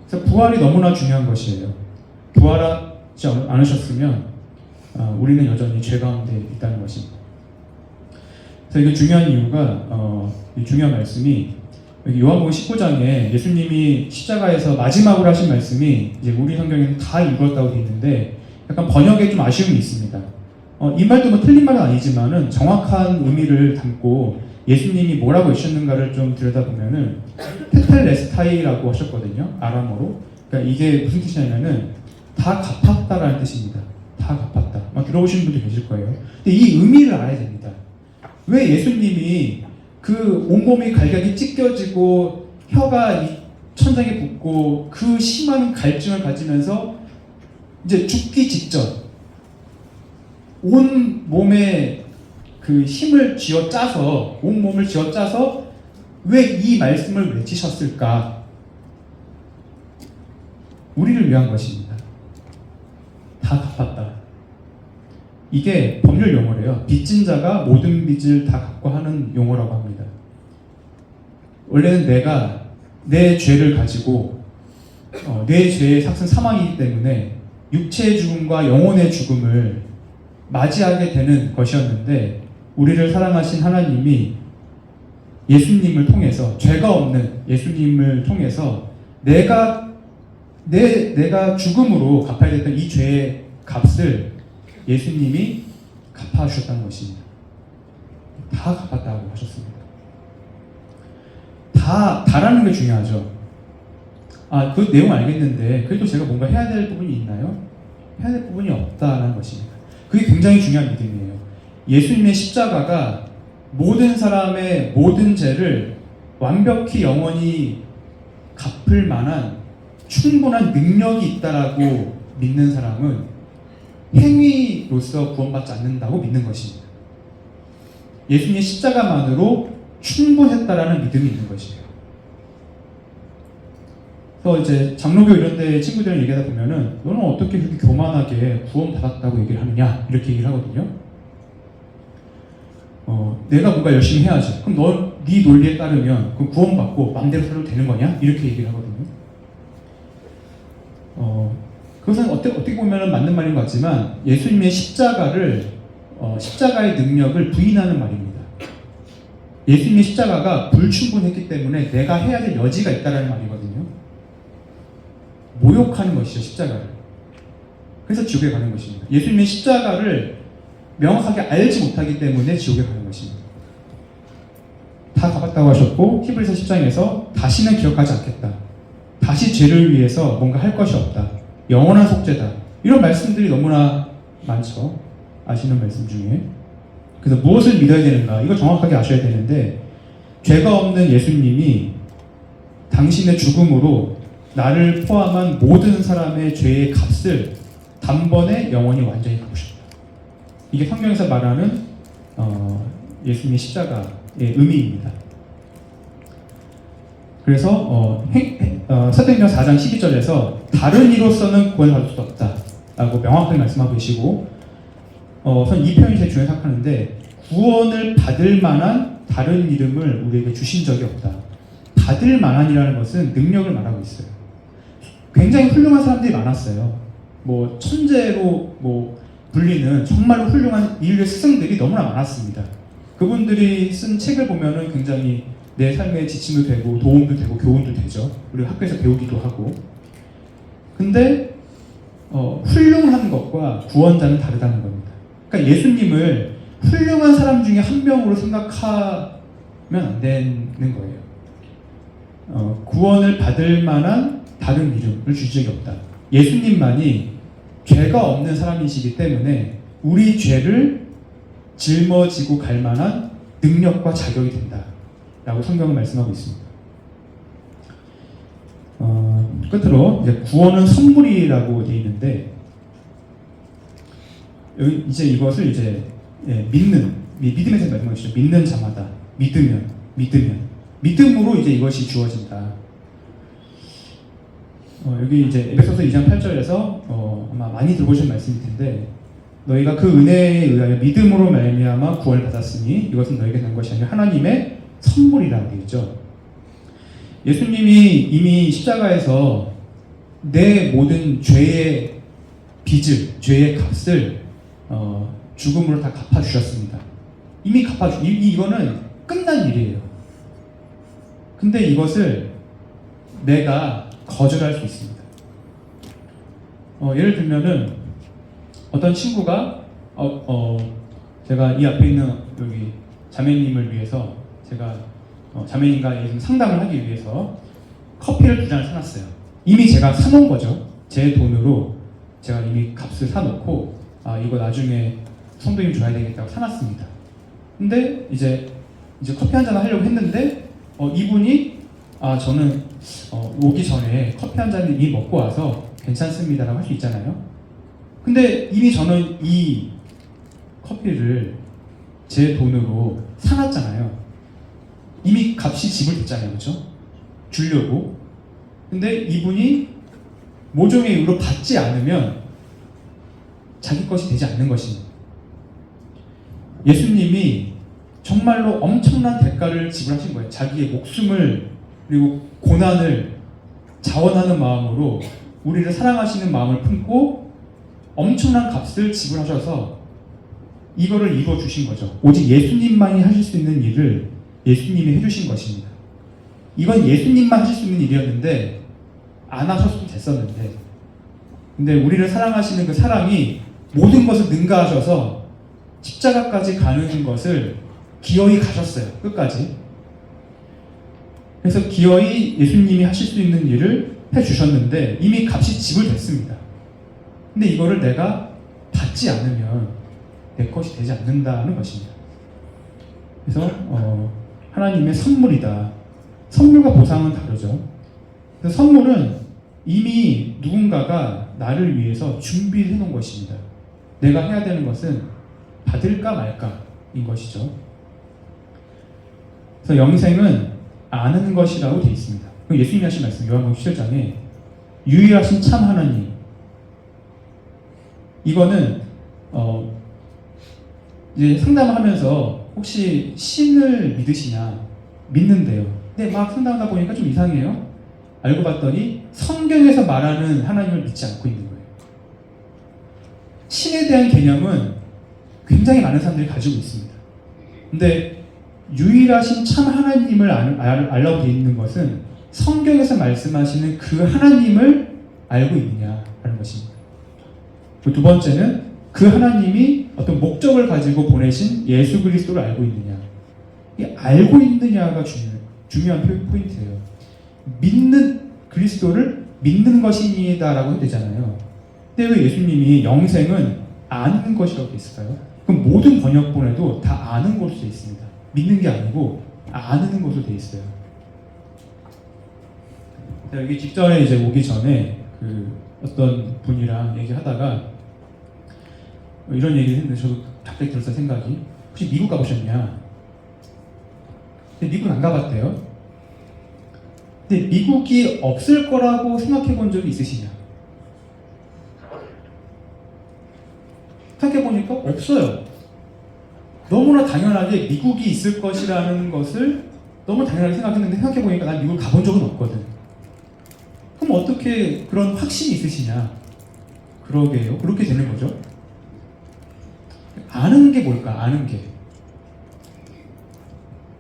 그래서 부활이 너무나 중요한 것이에요. 부활하지 않으셨으면 우리는 여전히 죄 가운데 있다는 것입니다. 그래서 이게 중요한 이유가, 이 중요한 말씀이 여기 요한복음 19장에 예수님이 십자가에서 마지막으로 하신 말씀이 이제 우리 성경에는 다 이루었다고 되어 있는데, 약간 번역에 좀 아쉬움이 있습니다. 이 말도 뭐 틀린 말은 아니지만은 정확한 의미를 담고 예수님이 뭐라고 하셨는가를 좀 들여다보면은 테텔레스타이라고 하셨거든요. 아람어로. 그러니까 이게 무슨 뜻이냐면은 다 갚았다라는 뜻입니다. 다 갚았다. 막 들어보시는 분도 계실 거예요. 근데 이 의미를 알아야 됩니다. 왜 예수님이 그 온몸이 갈각이 찢겨지고 혀가 이 천장에 붙고 그 심한 갈증을 가지면서 이제 죽기 직전 온 몸에 그 힘을 쥐어짜서, 온 몸을 쥐어짜서 왜 이 말씀을 외치셨을까? 우리를 위한 것입니다. 다 갚았다. 이게 법률 용어래요. 빚진 자가 모든 빚을 다 갚고 하는 용어라고 합니다. 원래는 내가 내 죄를 가지고 내 죄의 삭은 사망이기 때문에 육체의 죽음과 영혼의 죽음을 맞이하게 되는 것이었는데, 우리를 사랑하신 하나님이 예수님을 통해서, 죄가 없는 예수님을 통해서 내가 죽음으로 갚아야 됐던 이 죄의 값을 예수님이 갚아주셨다는 것입니다. 다 갚았다고 하셨습니다. 다라는 게 중요하죠. 그 내용 알겠는데 그래도 제가 뭔가 해야 될 부분이 있나요? 해야 될 부분이 없다는 것입니다. 그게 굉장히 중요한 믿음이에요. 예수님의 십자가가 모든 사람의 모든 죄를 완벽히 영원히 갚을 만한 충분한 능력이 있다라고 믿는 사람은 행위로서 구원받지 않는다고 믿는 것입니다. 예수님의 십자가만으로 충분했다라는 믿음이 있는 것이에요. 그래서 이제 장로교 이런 데 친구들이랑 얘기하다 보면은 너는 어떻게 그렇게 교만하게 구원받았다고 얘기를 하느냐 이렇게 얘기를 하거든요. 내가 뭔가 열심히 해야지. 그럼 네 논리에 따르면 그럼 구원받고 마음대로 살아도 되는 거냐? 이렇게 얘기를 하거든요. 그것은 어떻게 보면 맞는 말인 것 같지만 예수님의 십자가의 능력을 부인하는 말입니다. 예수님의 십자가가 불충분했기 때문에 내가 해야 될 여지가 있다는 말이거든요. 모욕하는 것이죠, 십자가를. 그래서 지옥에 가는 것입니다. 예수님의 십자가를 명확하게 알지 못하기 때문에 지옥에 가는 것입니다. 다 갚았다고 하셨고 히브리서 10장에서 다시는 기억하지 않겠다. 다시 죄를 위해서 뭔가 할 것이 없다. 영원한 속죄다. 이런 말씀들이 너무나 많죠. 아시는 말씀 중에. 그래서 무엇을 믿어야 되는가? 이거 정확하게 아셔야 되는데 죄가 없는 예수님이 당신의 죽음으로 나를 포함한 모든 사람의 죄의 값을 단번에 영원히 완전히 갚으셨다. 이게 성경에서 말하는 예수님의 십자가의 의미입니다. 그래서 사도행전 4장 12절에서 다른 이로서는 구원받을 수 없다라고 명확하게 말씀하고 계시고 저는 이 표현이 제일 중요하게 생각하는데 구원을 받을 만한 다른 이름을 우리에게 주신 적이 없다. 받을 만한이라는 것은 능력을 말하고 있어요. 굉장히 훌륭한 사람들이 많았어요. 뭐 천재로 불리는 정말로 훌륭한 인류의 스승들이 너무나 많았습니다. 그분들이 쓴 책을 보면은 굉장히 내 삶의 지침도 되고 도움도 되고 교훈도 되죠. 우리가 학교에서 배우기도 하고. 근데 훌륭한 것과 구원자는 다르다는 겁니다. 그러니까 예수님을 훌륭한 사람 중에 한 명으로 생각하면 안 되는 거예요. 구원을 받을 만한 다른 이름을 주신 적이 없다. 예수님만이 죄가 없는 사람이시기 때문에 우리 죄를 짊어지고 갈 만한 능력과 자격이 된다 라고 성경은 말씀하고 있습니다. 끝으로 이제 구원은 선물이라고 되어 있는데 여기 이제 이것을 이제 믿음에서 말씀하고 있죠. 믿는 자마다 믿음으로 이제 이것이 주어진다. 여기 이제 에베소서 2장 8절에서 아마 많이 들어보신 말씀일 텐데 너희가 그 은혜에 의하여 믿음으로 말미암아 구원을 받았으니 이것은 너희에게 난 것이 아니라 하나님의 선물이라고 되어 있죠. 예수님이 이미 십자가에서 내 모든 죄의 빚을, 죄의 값을 죽음으로 다 갚아주셨습니다. 이미 이거는 끝난 일이에요. 근데 이것을 내가 거절할 수 있습니다. 예를 들면은 어떤 친구가 제가 이 앞에 있는 여기 자매님을 위해서 제가 자매님과 상담을 하기 위해서 커피를 2잔을 사놨어요. 이미 제가 사놓은 거죠. 제 돈으로 제가 이미 값을 사놓고 이거 나중에 성도님 줘야 되겠다고 사놨습니다. 근데 이제 커피 한 잔을 하려고 했는데 이분이 저는 오기 전에 커피 한 잔을 이미 먹고 와서 괜찮습니다라고 할 수 있잖아요. 근데 이미 저는 이 커피를 제 돈으로 사놨잖아요. 이미 값이 지불됐잖아요. 그렇죠? 주려고. 근데 이분이 모종의 이유로 받지 않으면 자기 것이 되지 않는 것입니다. 예수님이 정말로 엄청난 대가를 지불하신 거예요. 자기의 목숨을 그리고 고난을 자원하는 마음으로 우리를 사랑하시는 마음을 품고 엄청난 값을 지불하셔서 이거를 이루어 주신 거죠. 오직 예수님만이 하실 수 있는 일을 예수님이 해주신 것입니다. 이건 예수님만 하실 수 있는 일이었는데 안 하셨어도 됐었는데 근데 우리를 사랑하시는 그 사랑이 모든 것을 능가하셔서 십자가까지 가는 것을 기어이 가셨어요. 끝까지. 그래서 기어이 예수님이 하실 수 있는 일을 해주셨는데 이미 값이 지불됐습니다. 근데 이거를 내가 받지 않으면 내 것이 되지 않는다는 것입니다. 그래서 하나님의 선물이다. 선물과 보상은 다르죠. 그래서 선물은 이미 누군가가 나를 위해서 준비해 놓은 것입니다. 내가 해야 되는 것은 받을까 말까인 것이죠. 그래서 영생은 아는 것이라고 되어 있습니다. 예수님이 하신 말씀, 요한복음 17장에 유일하신 참 하나님. 이거는 이제 상담하면서 혹시 신을 믿으시냐? 믿는데요. 근데 막 상담하다 보니까 좀 이상해요. 알고 봤더니 성경에서 말하는 하나님을 믿지 않고 있는 거예요. 신에 대한 개념은 굉장히 많은 사람들이 가지고 있습니다. 근데 유일하신 참 하나님을 알라고 되어 있는 것은 성경에서 말씀하시는 그 하나님을 알고 있느냐 하는 것입니다. 두 번째는 그 하나님이 어떤 목적을 가지고 보내신 예수 그리스도를 알고 있느냐. 이 알고 있느냐가 중요한 포인트예요. 믿는 그리스도를 믿는 것이니다라고 되잖아요. 근데 왜 예수님이 영생은 아는 것이라고 돼 있을까요? 그럼 모든 번역본에도 다 아는 것으로 돼 있습니다. 믿는 게 아니고 아는 것으로 돼 있어요. 여기 직전에 이제 오기 전에 어떤 분이랑 얘기하다가 이런 얘기를 했는데 저도 갑자기 들었어요. 생각이. 혹시 미국 가보셨냐? 근데 미국은 안 가봤대요. 근데 미국이 없을 거라고 생각해 본 적이 있으시냐? 생각해 보니까 없어요. 너무나 당연하게 미국이 있을 것이라는 것을 너무 당연하게 생각했는데 생각해 보니까 난 미국을 가본 적은 없거든. 그럼 어떻게 그런 확신이 있으시냐? 그러게요. 그렇게 되는 거죠. 아는 게 뭘까? 아는 게.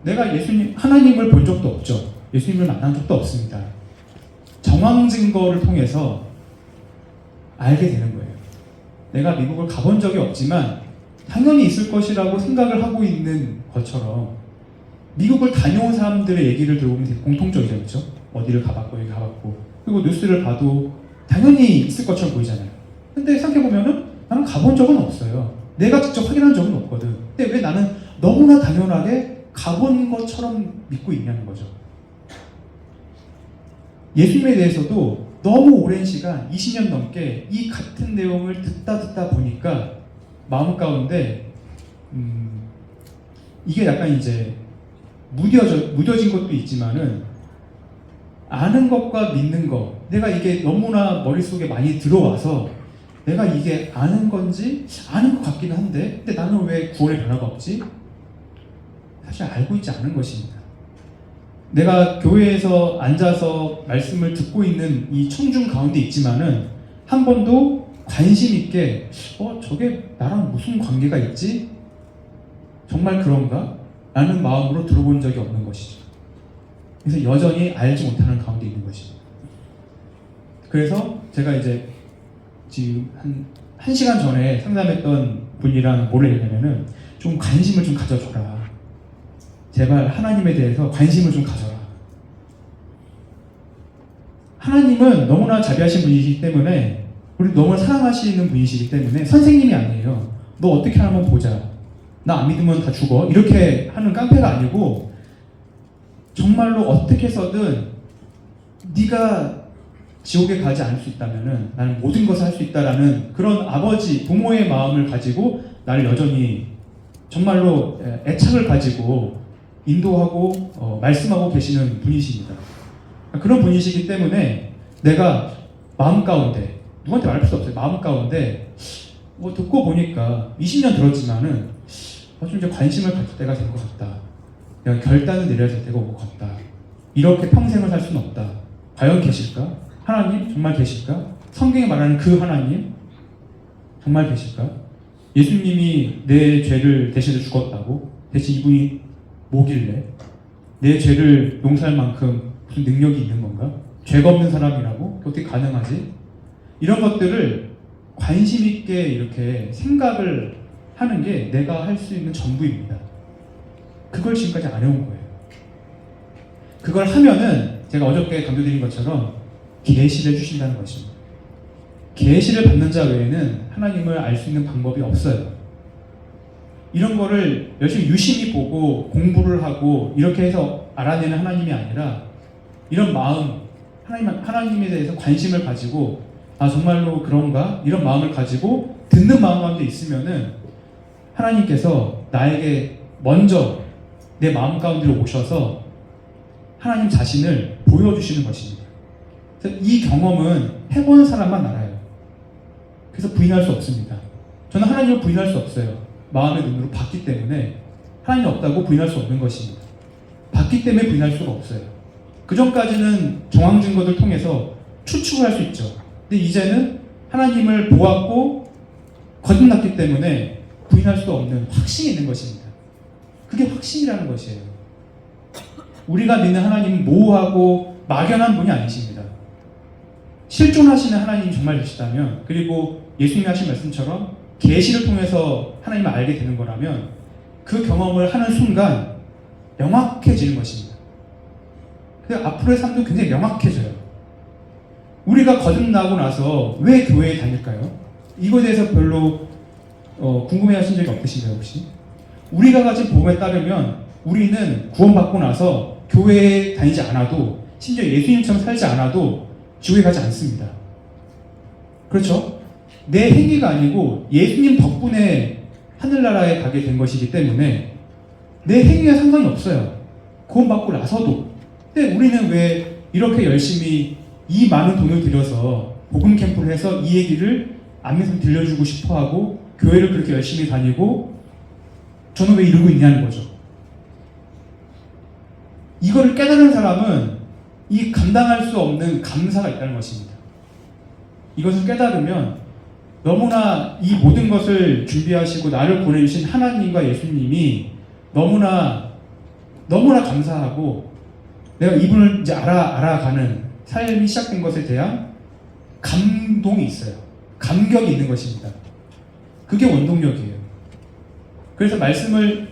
내가 예수님, 하나님을 본 적도 없죠. 예수님을 만난 적도 없습니다. 정황 증거를 통해서 알게 되는 거예요. 내가 미국을 가본 적이 없지만 당연히 있을 것이라고 생각을 하고 있는 것처럼 미국을 다녀온 사람들의 얘기를 들어보면 되게 공통적이죠. 그렇죠? 어디를 가봤고 여기 가봤고 그리고 뉴스를 봐도 당연히 있을 것처럼 보이잖아요. 근데 생각해보면은 나는 가본 적은 없어요. 내가 직접 확인한 적은 없거든. 근데 왜 나는 너무나 당연하게 가본 것처럼 믿고 있냐는 거죠. 예수님에 대해서도 너무 오랜 시간, 20년 넘게 이 같은 내용을 듣다 보니까 마음 가운데 이게 약간 이제 무뎌진 것도 있지만은 아는 것과 믿는 것, 내가 이게 너무나 머릿속에 많이 들어와서 내가 이게 아는 건지 아는 것 같기는 한데 근데 나는 왜 구원의 변화가 없지? 사실 알고 있지 않은 것입니다. 내가 교회에서 앉아서 말씀을 듣고 있는 이 청중 가운데 있지만은 한 번도 관심 있게 저게 나랑 무슨 관계가 있지? 정말 그런가? 라는 마음으로 들어본 적이 없는 것이죠. 그래서 여전히 알지 못하는 가운데 있는 것입니다. 그래서 제가 이제 지금 한 시간 전에 상담했던 분이랑 뭘 했냐면은 좀 관심을 좀 가져줘라. 제발 하나님에 대해서 관심을 좀 가져라. 하나님은 너무나 자비하신 분이시기 때문에 우리 너무 사랑하시는 분이시기 때문에 선생님이 아니에요. 너 어떻게 하면 보자. 나 안 믿으면 다 죽어. 이렇게 하는 깡패가 아니고 정말로 어떻게 해서든 네가 지옥에 가지 않을 수 있다면은 나는 모든 것을 할 수 있다라는 그런 아버지, 부모의 마음을 가지고 나를 여전히 정말로 애착을 가지고 인도하고 말씀하고 계시는 분이십니다. 그런 분이시기 때문에 내가 마음 가운데 누구한테 말할 필요 없어요. 마음 가운데 듣고 보니까 20년 들었지만은 좀 이제 관심을 가질 때가 된 것 같다. 내가 결단을 내려야 될 때가 온 것 같다. 이렇게 평생을 살 수는 없다. 과연 계실까? 하나님 정말 계실까? 성경에 말하는 그 하나님 정말 계실까? 예수님이 내 죄를 대신해 죽었다고? 대체 이분이 뭐길래? 내 죄를 용서할 만큼 무슨 능력이 있는 건가? 죄가 없는 사람이라고? 어떻게 가능하지? 이런 것들을 관심 있게 이렇게 생각을 하는 게 내가 할 수 있는 전부입니다. 그걸 지금까지 안 해온 거예요. 그걸 하면은 제가 어저께 강조드린 것처럼 계시를 해주신다는 것입니다. 계시를 받는 자 외에는 하나님을 알 수 있는 방법이 없어요. 이런 거를 열심히 유심히 보고 공부를 하고 이렇게 해서 알아내는 하나님이 아니라 이런 마음, 하나님에 대해서 관심을 가지고 아 정말로 그런가? 이런 마음을 가지고 듣는 마음 가운데 있으면은 하나님께서 나에게 먼저 내 마음 가운데로 오셔서 하나님 자신을 보여주시는 것입니다. 그래서 이 경험은 해보는 사람만 알아요. 그래서 부인할 수 없습니다. 저는 하나님을 부인할 수 없어요. 마음의 눈으로 봤기 때문에 하나님이 없다고 부인할 수 없는 것입니다. 봤기 때문에 부인할 수가 없어요. 그 전까지는 정황 증거들 통해서 추측을 할 수 있죠. 근데 이제는 하나님을 보았고 거듭났기 때문에 부인할 수 없는 확신이 있는 것입니다. 그게 확신이라는 것이에요. 우리가 믿는 하나님은 모호하고 막연한 분이 아니십니다. 실존하시는 하나님이 정말 되시다면, 그리고 예수님이 하신 말씀처럼 계시를 통해서 하나님을 알게 되는 거라면 그 경험을 하는 순간 명확해지는 것입니다. 그래서 앞으로의 삶도 굉장히 명확해져요. 우리가 거듭나고 나서 왜 교회에 다닐까요? 이거에 대해서 별로 궁금해하신 적이 없으신가요 혹시? 우리가 가진 복음에 따르면 우리는 구원받고 나서 교회에 다니지 않아도, 심지어 예수님처럼 살지 않아도 지옥에 가지 않습니다. 그렇죠? 내 행위가 아니고 예수님 덕분에 하늘나라에 가게 된 것이기 때문에 내 행위와 상관이 없어요. 구원받고 나서도. 근데 우리는 왜 이렇게 열심히 이 많은 돈을 들여서 복음 캠프를 해서 이 얘기를 안에서 들려주고 싶어하고 교회를 그렇게 열심히 다니고 저는 왜 이러고 있냐는 거죠. 이거를 깨달은 사람은 이 감당할 수 없는 감사가 있다는 것입니다. 이것을 깨달으면 너무나 이 모든 것을 준비하시고 나를 보내주신 하나님과 예수님이 너무나 감사하고 내가 이분을 이제 알아가는 삶이 시작된 것에 대한 감동이 있어요. 감격이 있는 것입니다. 그게 원동력이에요. 그래서 말씀을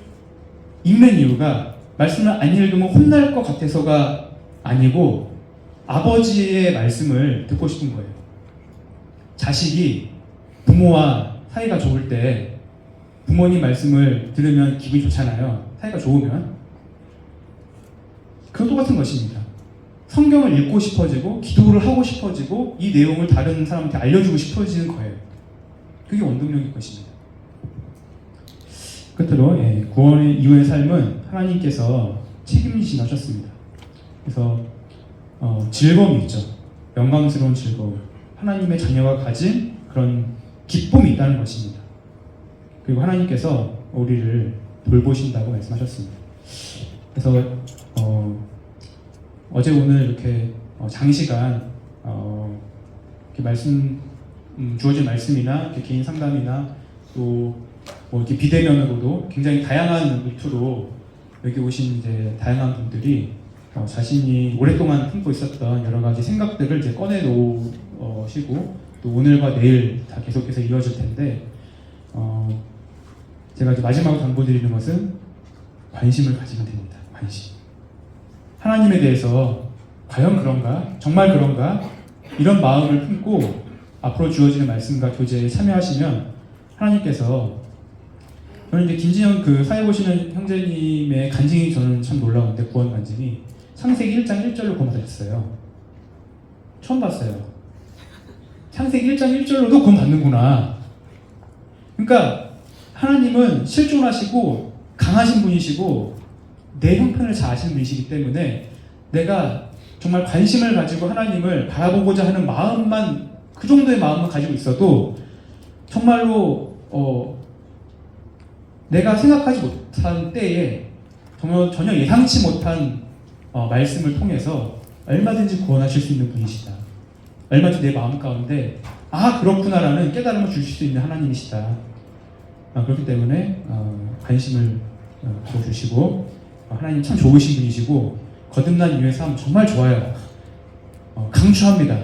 읽는 이유가 말씀을 안 읽으면 혼날 것 같아서가 아니고 아버지의 말씀을 듣고 싶은 거예요. 자식이 부모와 사이가 좋을 때 부모님 말씀을 들으면 기분이 좋잖아요. 사이가 좋으면. 그건 똑같은 것입니다. 성경을 읽고 싶어지고 기도를 하고 싶어지고 이 내용을 다른 사람한테 알려주고 싶어지는 거예요. 그게 원동력일 것입니다. 끝으로 구원 이후의 삶은 하나님께서 책임지시하셨습니다. 그래서 즐거움이 있죠. 영광스러운 즐거움. 하나님의 자녀가 가진 그런 기쁨이 있다는 것입니다. 그리고 하나님께서 우리를 돌보신다고 말씀하셨습니다. 그래서 어제 오늘 이렇게 장시간 이렇게 말씀 주어진 말씀이나 이렇게 개인 상담이나 또 뭐 이렇게 비대면으로도 굉장히 다양한 루트로 여기 오신 이제 다양한 분들이 자신이 오랫동안 품고 있었던 여러 가지 생각들을 이제 꺼내 놓으시고 또 오늘과 내일 다 계속해서 이어질 텐데 제가 이제 마지막으로 당부드리는 것은 관심을 가지면 됩니다. 관심. 하나님에 대해서 과연 그런가? 정말 그런가? 이런 마음을 품고 앞으로 주어지는 말씀과 교제에 참여하시면 하나님께서, 저는 이제 김진영 그 사회 보시는 형제님의 간증이 저는 참 놀라운데, 구원 간증이 창세기 1장 1절로 구원받으셨어요. 처음 봤어요. 창세기 1장 1절로도 구원받는구나. 그러니까 하나님은 실존하시고 강하신 분이시고 내 형편을 잘 아시는 분이시기 때문에 내가 정말 관심을 가지고 하나님을 바라보고자 하는 마음만, 그 정도의 마음만 가지고 있어도 정말로 내가 생각하지 못한 때에 전혀 예상치 못한 말씀을 통해서 얼마든지 구원하실 수 있는 분이시다. 얼마든지 내 마음 가운데 아 그렇구나라는 깨달음을 주실 수 있는 하나님이시다. 그렇기 때문에 관심을 주시고 하나님 참 좋으신 분이시고 거듭난 이후의 삶 정말 좋아요. 강추합니다.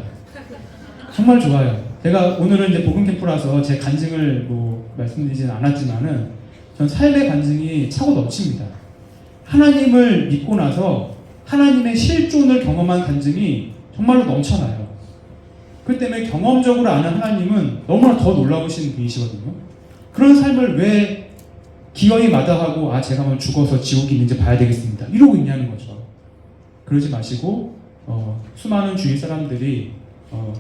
정말 좋아요. 제가 오늘은 이제 복음 캠프라서 제 간증을 뭐 말씀드리지는 않았지만은 전 삶의 간증이 차고 넘칩니다. 하나님을 믿고 나서 하나님의 실존을 경험한 간증이 정말로 넘쳐나요. 그렇기 때문에 경험적으로 아는 하나님은 너무나 더 놀라우신 분이시거든요. 그런 삶을 왜 기어이 마다하고 제가 한번 죽어서 지옥이 있는지 봐야 되겠습니다. 이러고 있냐는 거죠. 그러지 마시고 수많은 주위 사람들이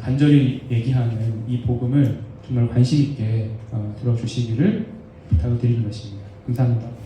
간절히 얘기하는 이 복음을 정말 관심 있게 들어주시기를 부탁을 드리는 것입니다. 감사합니다.